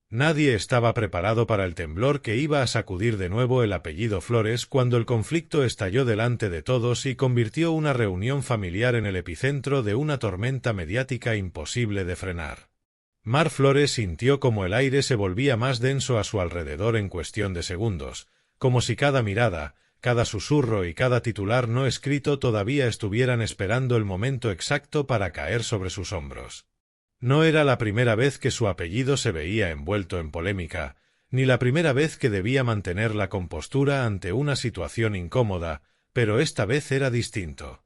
Nadie estaba preparado para el temblor que iba a sacudir de nuevo el apellido Flores cuando el conflicto estalló delante de todos y convirtió una reunión familiar en el epicentro de una tormenta mediática imposible de frenar. Mar Flores sintió como el aire se volvía más denso a su alrededor en cuestión de segundos, como si cada mirada, cada susurro y cada titular no escrito todavía estuvieran esperando el momento exacto para caer sobre sus hombros. No era la primera vez que su apellido se veía envuelto en polémica, ni la primera vez que debía mantener la compostura ante una situación incómoda, pero esta vez era distinto.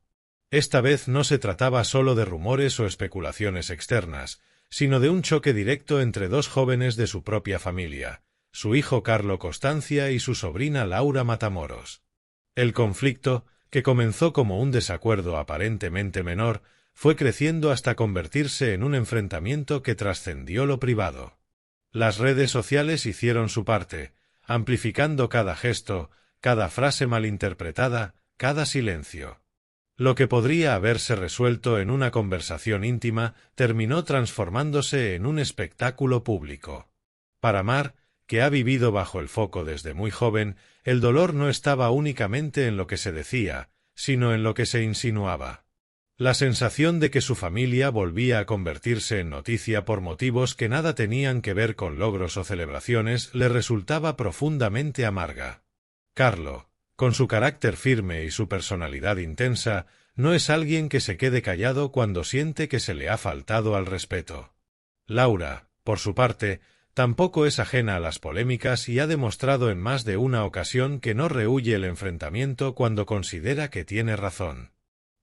Esta vez no se trataba solo de rumores o especulaciones externas, sino de un choque directo entre dos jóvenes de su propia familia, su hijo Carlo Costancia y su sobrina Laura Matamoros. El conflicto, que comenzó como un desacuerdo aparentemente menor, fue creciendo hasta convertirse en un enfrentamiento que trascendió lo privado. Las redes sociales hicieron su parte, amplificando cada gesto, cada frase malinterpretada, cada silencio. Lo que podría haberse resuelto en una conversación íntima terminó transformándose en un espectáculo público. Para Mar, que ha vivido bajo el foco desde muy joven, el dolor no estaba únicamente en lo que se decía, sino en lo que se insinuaba. La sensación de que su familia volvía a convertirse en noticia por motivos que nada tenían que ver con logros o celebraciones le resultaba profundamente amarga. Carlo, con su carácter firme y su personalidad intensa, no es alguien que se quede callado cuando siente que se le ha faltado al respeto. Laura, por su parte, tampoco es ajena a las polémicas y ha demostrado en más de una ocasión que no rehúye el enfrentamiento cuando considera que tiene razón.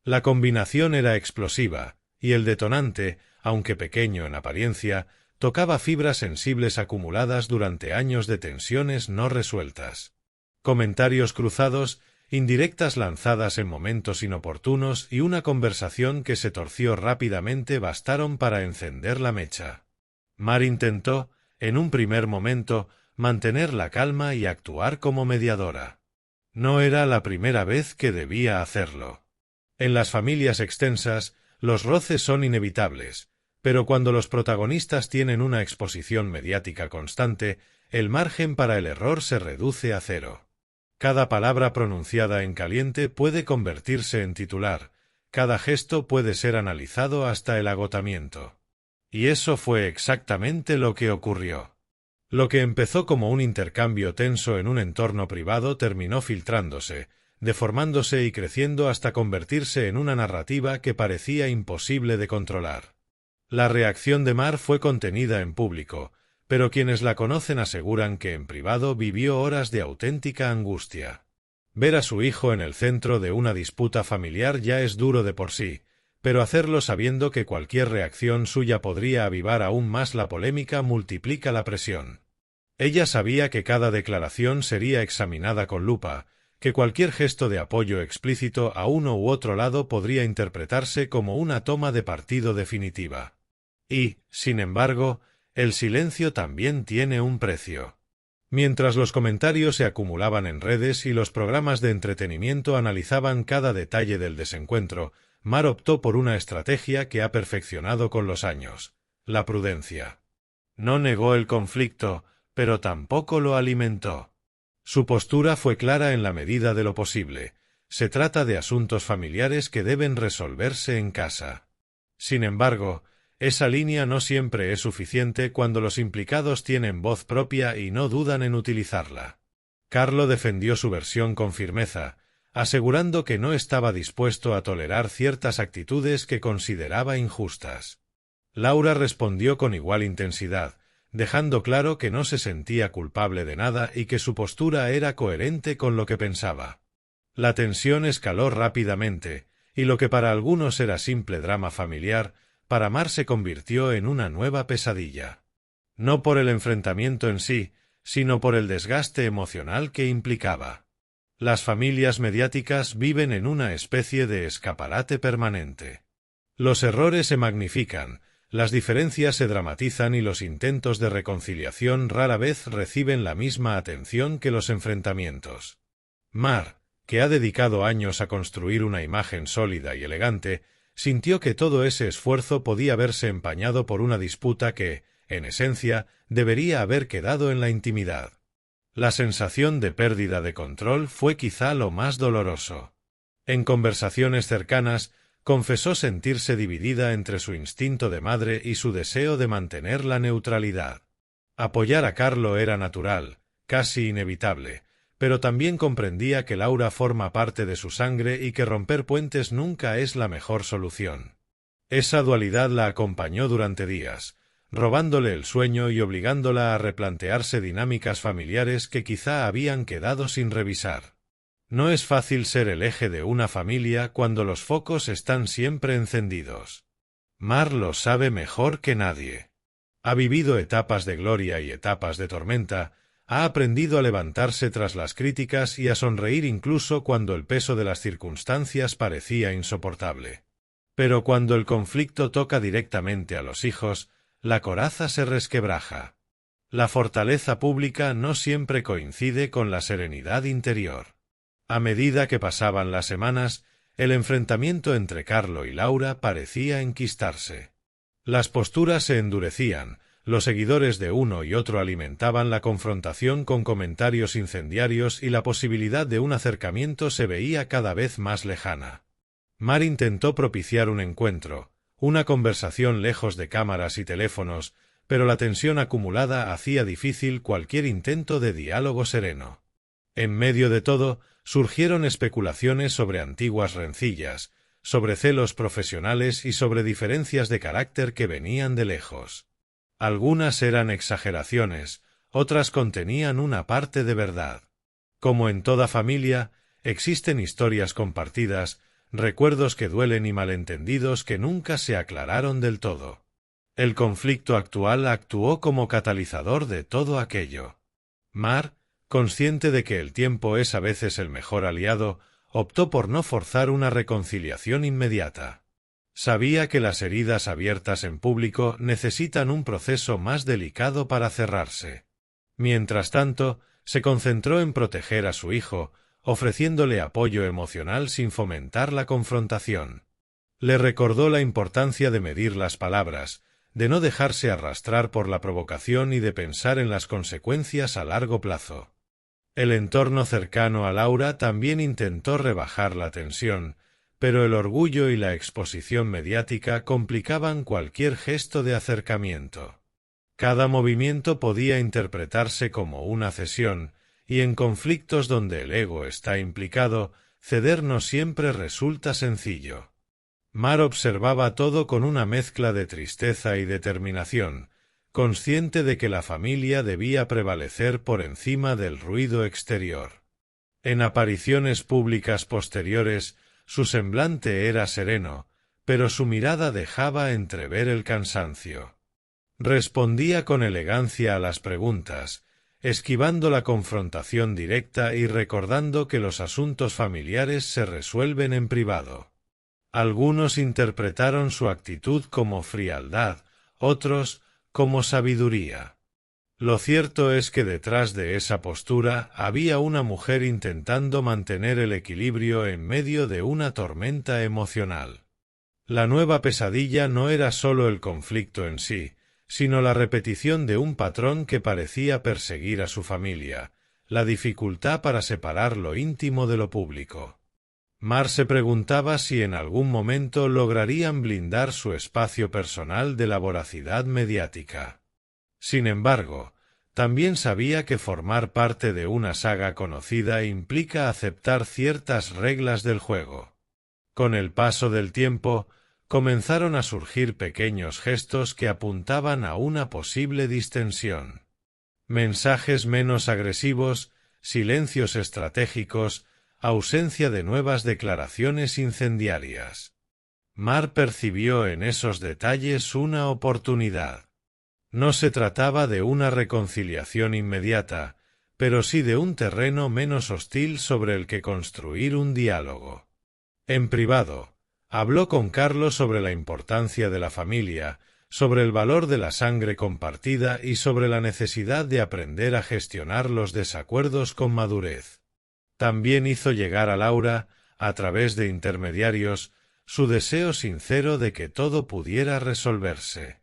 La combinación era explosiva, y el detonante, aunque pequeño en apariencia, tocaba fibras sensibles acumuladas durante años de tensiones no resueltas. Comentarios cruzados, indirectas lanzadas en momentos inoportunos y una conversación que se torció rápidamente bastaron para encender la mecha. Mar intentó, en un primer momento, mantener la calma y actuar como mediadora. No era la primera vez que debía hacerlo. En las familias extensas, los roces son inevitables, pero cuando los protagonistas tienen una exposición mediática constante, el margen para el error se reduce a cero. Cada palabra pronunciada en caliente puede convertirse en titular, cada gesto puede ser analizado hasta el agotamiento. Y eso fue exactamente lo que ocurrió. Lo que empezó como un intercambio tenso en un entorno privado terminó filtrándose, deformándose y creciendo hasta convertirse en una narrativa que parecía imposible de controlar. La reacción de Mar fue contenida en público, pero quienes la conocen aseguran que en privado vivió horas de auténtica angustia. Ver a su hijo en el centro de una disputa familiar ya es duro de por sí, pero hacerlo sabiendo que cualquier reacción suya podría avivar aún más la polémica multiplica la presión. Ella sabía que cada declaración sería examinada con lupa, que cualquier gesto de apoyo explícito a uno u otro lado podría interpretarse como una toma de partido definitiva. Y, sin embargo, el silencio también tiene un precio. Mientras los comentarios se acumulaban en redes y los programas de entretenimiento analizaban cada detalle del desencuentro, Mar optó por una estrategia que ha perfeccionado con los años: la prudencia. No negó el conflicto, pero tampoco lo alimentó. Su postura fue clara en la medida de lo posible: se trata de asuntos familiares que deben resolverse en casa. Sin embargo, esa línea no siempre es suficiente cuando los implicados tienen voz propia y no dudan en utilizarla. Carlo defendió su versión con firmeza, asegurando que no estaba dispuesto a tolerar ciertas actitudes que consideraba injustas. Laura respondió con igual intensidad, dejando claro que no se sentía culpable de nada y que su postura era coherente con lo que pensaba. La tensión escaló rápidamente, y lo que para algunos era simple drama familiar, para Mar se convirtió en una nueva pesadilla. No por el enfrentamiento en sí, sino por el desgaste emocional que implicaba. Las familias mediáticas viven en una especie de escaparate permanente. Los errores se magnifican, las diferencias se dramatizan y los intentos de reconciliación rara vez reciben la misma atención que los enfrentamientos. Mar, que ha dedicado años a construir una imagen sólida y elegante, sintió que todo ese esfuerzo podía verse empañado por una disputa que, en esencia, debería haber quedado en la intimidad. La sensación de pérdida de control fue quizá lo más doloroso. En conversaciones cercanas, confesó sentirse dividida entre su instinto de madre y su deseo de mantener la neutralidad. Apoyar a Carlo era natural, casi inevitable, pero también comprendía que Laura forma parte de su sangre y que romper puentes nunca es la mejor solución. Esa dualidad la acompañó durante días, robándole el sueño y obligándola a replantearse dinámicas familiares que quizá habían quedado sin revisar. No es fácil ser el eje de una familia cuando los focos están siempre encendidos. Mar lo sabe mejor que nadie. Ha vivido etapas de gloria y etapas de tormenta, ha aprendido a levantarse tras las críticas y a sonreír incluso cuando el peso de las circunstancias parecía insoportable. Pero cuando el conflicto toca directamente a los hijos, la coraza se resquebraja. La fortaleza pública no siempre coincide con la serenidad interior. A medida que pasaban las semanas, el enfrentamiento entre Carlo y Laura parecía enquistarse. Las posturas se endurecían, los seguidores de uno y otro alimentaban la confrontación con comentarios incendiarios y la posibilidad de un acercamiento se veía cada vez más lejana. Mar intentó propiciar un encuentro, una conversación lejos de cámaras y teléfonos, pero la tensión acumulada hacía difícil cualquier intento de diálogo sereno. En medio de todo, surgieron especulaciones sobre antiguas rencillas, sobre celos profesionales y sobre diferencias de carácter que venían de lejos. Algunas eran exageraciones, otras contenían una parte de verdad. Como en toda familia, existen historias compartidas, recuerdos que duelen y malentendidos que nunca se aclararon del todo. El conflicto actual actuó como catalizador de todo aquello. Mar, consciente de que el tiempo es a veces el mejor aliado, optó por no forzar una reconciliación inmediata. Sabía que las heridas abiertas en público necesitan un proceso más delicado para cerrarse. Mientras tanto, se concentró en proteger a su hijo, ofreciéndole apoyo emocional sin fomentar la confrontación. Le recordó la importancia de medir las palabras, de no dejarse arrastrar por la provocación y de pensar en las consecuencias a largo plazo. El entorno cercano a Laura también intentó rebajar la tensión, pero el orgullo y la exposición mediática complicaban cualquier gesto de acercamiento. Cada movimiento podía interpretarse como una cesión, y en conflictos donde el ego está implicado, ceder no siempre resulta sencillo. Mar observaba todo con una mezcla de tristeza y determinación, consciente de que la familia debía prevalecer por encima del ruido exterior. En apariciones públicas posteriores, su semblante era sereno, pero su mirada dejaba entrever el cansancio. Respondía con elegancia a las preguntas, esquivando la confrontación directa y recordando que los asuntos familiares se resuelven en privado. Algunos interpretaron su actitud como frialdad, otros como sabiduría. Lo cierto es que detrás de esa postura había una mujer intentando mantener el equilibrio en medio de una tormenta emocional. La nueva pesadilla no era sólo el conflicto en sí, sino la repetición de un patrón que parecía perseguir a su familia, la dificultad para separar lo íntimo de lo público. Mar se preguntaba si en algún momento lograrían blindar su espacio personal de la voracidad mediática. Sin embargo, también sabía que formar parte de una saga conocida implica aceptar ciertas reglas del juego. Con el paso del tiempo, comenzaron a surgir pequeños gestos que apuntaban a una posible distensión. Mensajes menos agresivos, silencios estratégicos, ausencia de nuevas declaraciones incendiarias. Mar percibió en esos detalles una oportunidad. No se trataba de una reconciliación inmediata, pero sí de un terreno menos hostil sobre el que construir un diálogo. En privado, habló con Carlo sobre la importancia de la familia, sobre el valor de la sangre compartida y sobre la necesidad de aprender a gestionar los desacuerdos con madurez. También hizo llegar a Laura, a través de intermediarios, su deseo sincero de que todo pudiera resolverse.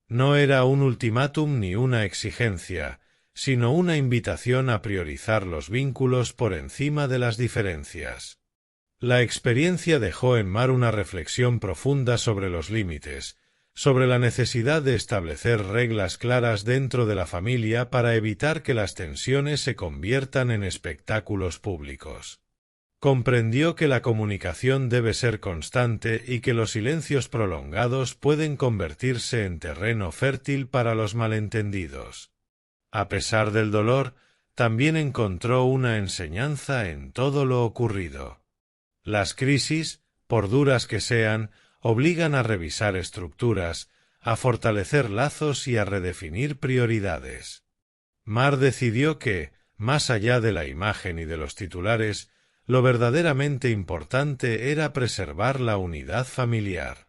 No era un ultimátum ni una exigencia, sino una invitación a priorizar los vínculos por encima de las diferencias. La experiencia dejó en Mar una reflexión profunda sobre los límites, sobre la necesidad de establecer reglas claras dentro de la familia para evitar que las tensiones se conviertan en espectáculos públicos. Comprendió que la comunicación debe ser constante y que los silencios prolongados pueden convertirse en terreno fértil para los malentendidos. A pesar del dolor, también encontró una enseñanza en todo lo ocurrido. Las crisis, por duras que sean, obligan a revisar estructuras, a fortalecer lazos y a redefinir prioridades. Mar decidió que, más allá de la imagen y de los titulares, lo verdaderamente importante era preservar la unidad familiar.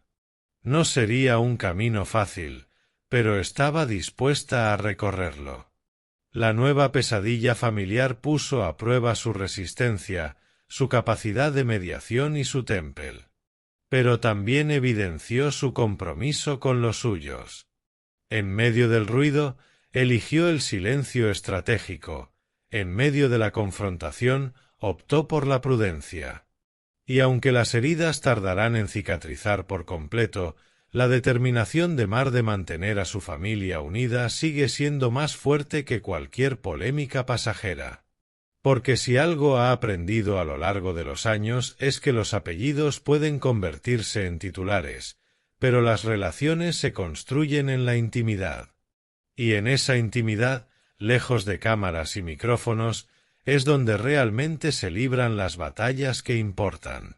No sería un camino fácil, pero estaba dispuesta a recorrerlo. La nueva pesadilla familiar puso a prueba su resistencia, su capacidad de mediación y su temple. Pero también evidenció su compromiso con los suyos. En medio del ruido, eligió el silencio estratégico. En medio de la confrontación, optó por la prudencia. Y aunque las heridas tardarán en cicatrizar por completo, la determinación de Mar de mantener a su familia unida sigue siendo más fuerte que cualquier polémica pasajera. Porque si algo ha aprendido a lo largo de los años es que los apellidos pueden convertirse en titulares, pero las relaciones se construyen en la intimidad. Y en esa intimidad, lejos de cámaras y micrófonos, es donde realmente se libran las batallas que importan.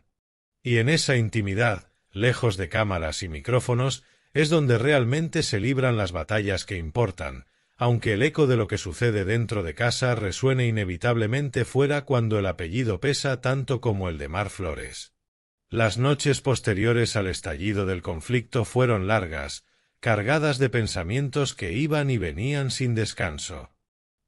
Y en esa intimidad, lejos de cámaras y micrófonos, es donde realmente se libran las batallas que importan, aunque el eco de lo que sucede dentro de casa resuene inevitablemente fuera cuando el apellido pesa tanto como el de Mar Flores. Las noches posteriores al estallido del conflicto fueron largas, cargadas de pensamientos que iban y venían sin descanso.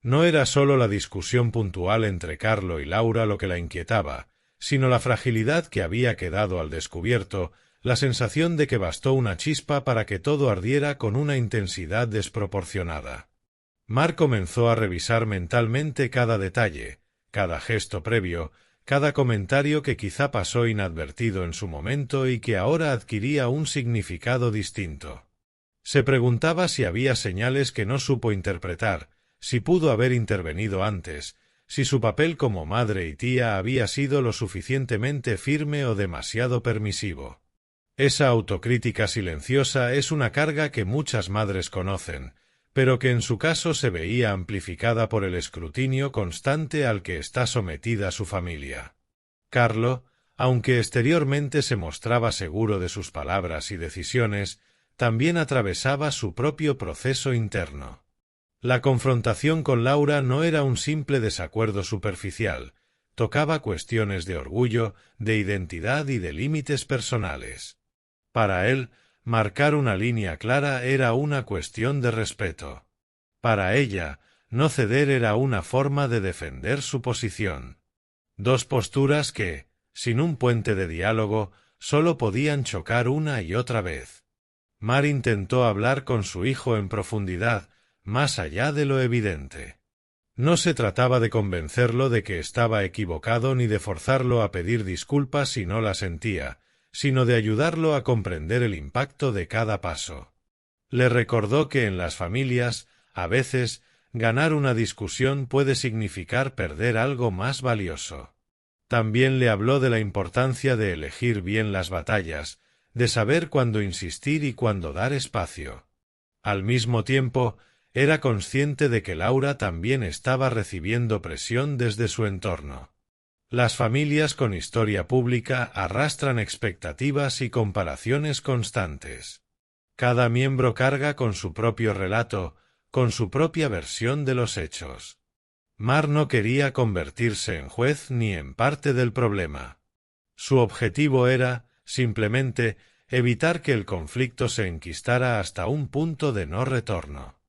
No era sólo la discusión puntual entre Carlo y Laura lo que la inquietaba, sino la fragilidad que había quedado al descubierto, la sensación de que bastó una chispa para que todo ardiera con una intensidad desproporcionada. Mar comenzó a revisar mentalmente cada detalle, cada gesto previo, cada comentario que quizá pasó inadvertido en su momento y que ahora adquiría un significado distinto. Se preguntaba si había señales que no supo interpretar, si pudo haber intervenido antes, si su papel como madre y tía había sido lo suficientemente firme o demasiado permisivo. Esa autocrítica silenciosa es una carga que muchas madres conocen, pero que en su caso se veía amplificada por el escrutinio constante al que está sometida su familia. Carlo, aunque exteriormente se mostraba seguro de sus palabras y decisiones, también atravesaba su propio proceso interno. La confrontación con Laura no era un simple desacuerdo superficial, tocaba cuestiones de orgullo, de identidad y de límites personales. Para él, marcar una línea clara era una cuestión de respeto. Para ella, no ceder era una forma de defender su posición. Dos posturas que, sin un puente de diálogo, sólo podían chocar una y otra vez. Mar intentó hablar con su hijo en profundidad, más allá de lo evidente. No se trataba de convencerlo de que estaba equivocado ni de forzarlo a pedir disculpas si no la sentía, sino de ayudarlo a comprender el impacto de cada paso. Le recordó que en las familias, a veces, ganar una discusión puede significar perder algo más valioso. También le habló de la importancia de elegir bien las batallas, de saber cuándo insistir y cuándo dar espacio. Al mismo tiempo, era consciente de que Laura también estaba recibiendo presión desde su entorno. Las familias con historia pública arrastran expectativas y comparaciones constantes. Cada miembro carga con su propio relato, con su propia versión de los hechos. Mar no quería convertirse en juez ni en parte del problema. Su objetivo era, simplemente, evitar que el conflicto se enquistara hasta un punto de no retorno.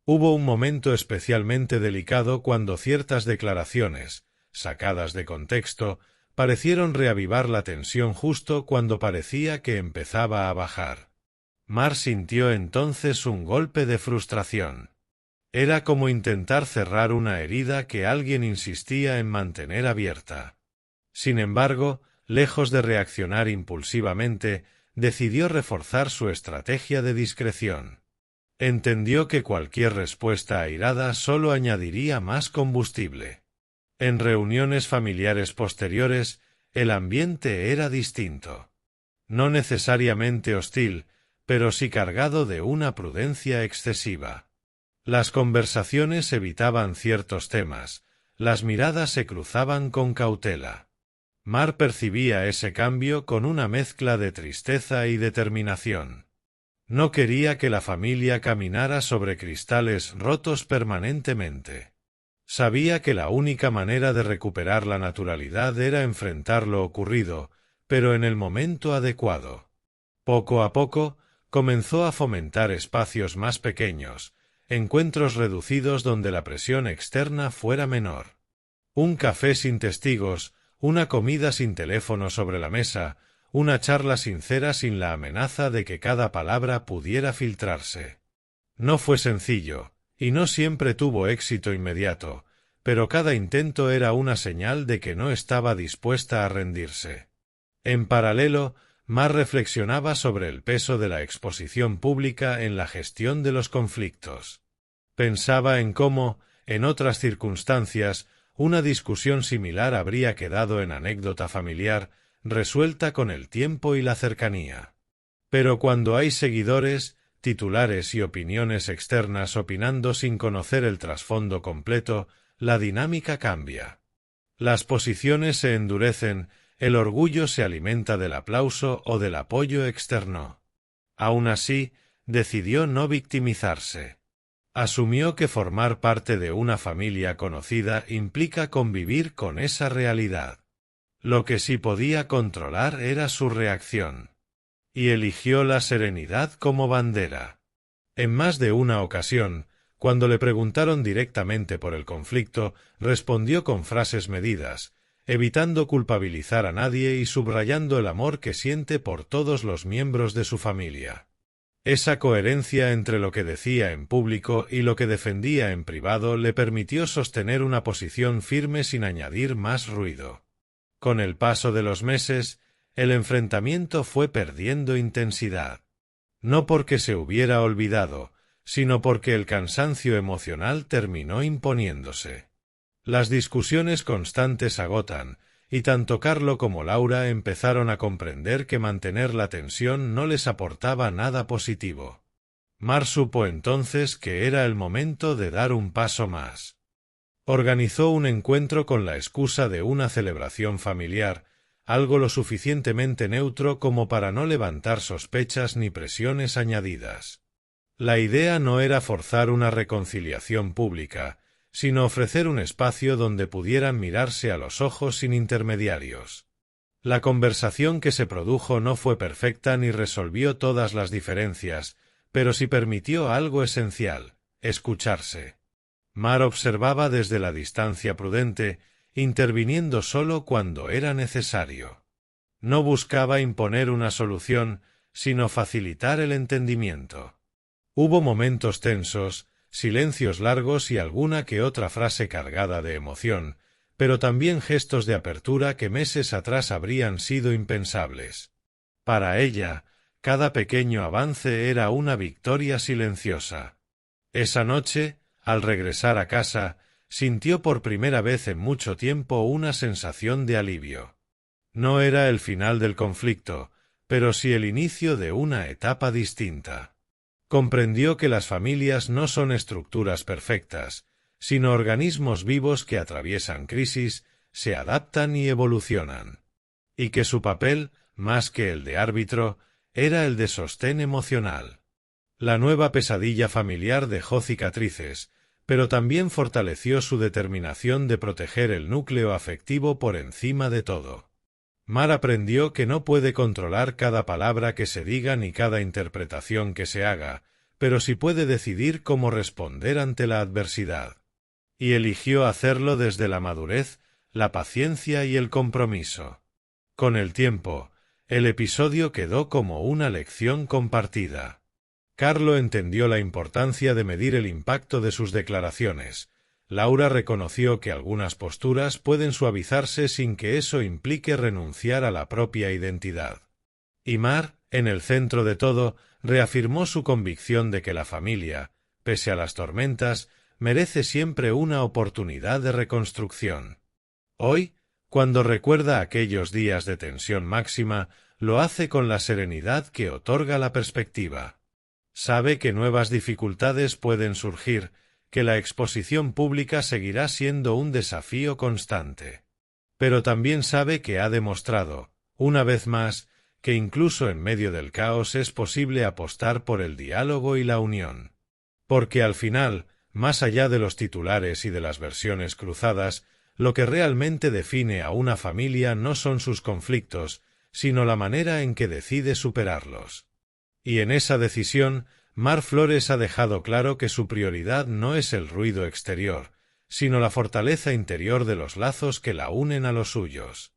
Hubo un momento especialmente delicado cuando ciertas declaraciones, sacadas de contexto, parecieron reavivar la tensión justo cuando parecía que empezaba a bajar. Mar sintió entonces un golpe de frustración. Era como intentar cerrar una herida que alguien insistía en mantener abierta. Sin embargo, lejos de reaccionar impulsivamente, decidió reforzar su estrategia de discreción. Entendió que cualquier respuesta airada solo añadiría más combustible. En reuniones familiares posteriores, el ambiente era distinto. No necesariamente hostil, pero sí cargado de una prudencia excesiva. Las conversaciones evitaban ciertos temas, las miradas se cruzaban con cautela. Mar percibía ese cambio con una mezcla de tristeza y determinación. No quería que la familia caminara sobre cristales rotos permanentemente. Sabía que la única manera de recuperar la naturalidad era enfrentar lo ocurrido, pero en el momento adecuado. Poco a poco, comenzó a fomentar espacios más pequeños, encuentros reducidos donde la presión externa fuera menor. Un café sin testigos, una comida sin teléfono sobre la mesa, una charla sincera sin la amenaza de que cada palabra pudiera filtrarse. No fue sencillo, y no siempre tuvo éxito inmediato, pero cada intento era una señal de que no estaba dispuesta a rendirse. En paralelo, Mar reflexionaba sobre el peso de la exposición pública en la gestión de los conflictos. Pensaba en cómo, en otras circunstancias, una discusión similar habría quedado en anécdota familiar, resuelta con el tiempo y la cercanía. Pero cuando hay seguidores, titulares y opiniones externas opinando sin conocer el trasfondo completo, la dinámica cambia. Las posiciones se endurecen, el orgullo se alimenta del aplauso o del apoyo externo. Aún así, decidió no victimizarse. Asumió que formar parte de una familia conocida implica convivir con esa realidad. Lo que sí podía controlar era su reacción. Y eligió la serenidad como bandera. En más de una ocasión, cuando le preguntaron directamente por el conflicto, respondió con frases medidas, evitando culpabilizar a nadie y subrayando el amor que siente por todos los miembros de su familia. Esa coherencia entre lo que decía en público y lo que defendía en privado le permitió sostener una posición firme sin añadir más ruido. Con el paso de los meses, el enfrentamiento fue perdiendo intensidad. No porque se hubiera olvidado, sino porque el cansancio emocional terminó imponiéndose. Las discusiones constantes agotan, y tanto Carlo como Laura empezaron a comprender que mantener la tensión no les aportaba nada positivo. Mar supo entonces que era el momento de dar un paso más. Organizó un encuentro con la excusa de una celebración familiar, algo lo suficientemente neutro como para no levantar sospechas ni presiones añadidas. La idea no era forzar una reconciliación pública, sino ofrecer un espacio donde pudieran mirarse a los ojos sin intermediarios. La conversación que se produjo no fue perfecta ni resolvió todas las diferencias, pero sí permitió algo esencial: escucharse. Mar observaba desde la distancia prudente, interviniendo solo cuando era necesario. No buscaba imponer una solución, sino facilitar el entendimiento. Hubo momentos tensos, silencios largos y alguna que otra frase cargada de emoción, pero también gestos de apertura que meses atrás habrían sido impensables. Para ella, cada pequeño avance era una victoria silenciosa. Esa noche, al regresar a casa, sintió por primera vez en mucho tiempo una sensación de alivio. No era el final del conflicto, pero sí el inicio de una etapa distinta. Comprendió que las familias no son estructuras perfectas, sino organismos vivos que atraviesan crisis, se adaptan y evolucionan. Y que su papel, más que el de árbitro, era el de sostén emocional. La nueva pesadilla familiar dejó cicatrices, pero también fortaleció su determinación de proteger el núcleo afectivo por encima de todo. Mar aprendió que no puede controlar cada palabra que se diga ni cada interpretación que se haga, pero sí puede decidir cómo responder ante la adversidad. Y eligió hacerlo desde la madurez, la paciencia y el compromiso. Con el tiempo, El episodio quedó como una lección compartida. Carlo entendió la importancia de medir el impacto de sus declaraciones. Laura reconoció que algunas posturas pueden suavizarse sin que eso implique renunciar a la propia identidad. Y Mar, en el centro de todo, reafirmó su convicción de que la familia, pese a las tormentas, merece siempre una oportunidad de reconstrucción. Hoy, cuando recuerda aquellos días de tensión máxima, lo hace con la serenidad que otorga la perspectiva. Sabe que nuevas dificultades pueden surgir, que la exposición pública seguirá siendo un desafío constante. Pero también sabe que ha demostrado, una vez más, que incluso en medio del caos es posible apostar por el diálogo y la unión. Porque al final, más allá de los titulares y de las versiones cruzadas, lo que realmente define a una familia no son sus conflictos, sino la manera en que decide superarlos. Y en esa decisión, Mar Flores ha dejado claro que su prioridad no es el ruido exterior, sino la fortaleza interior de los lazos que la unen a los suyos.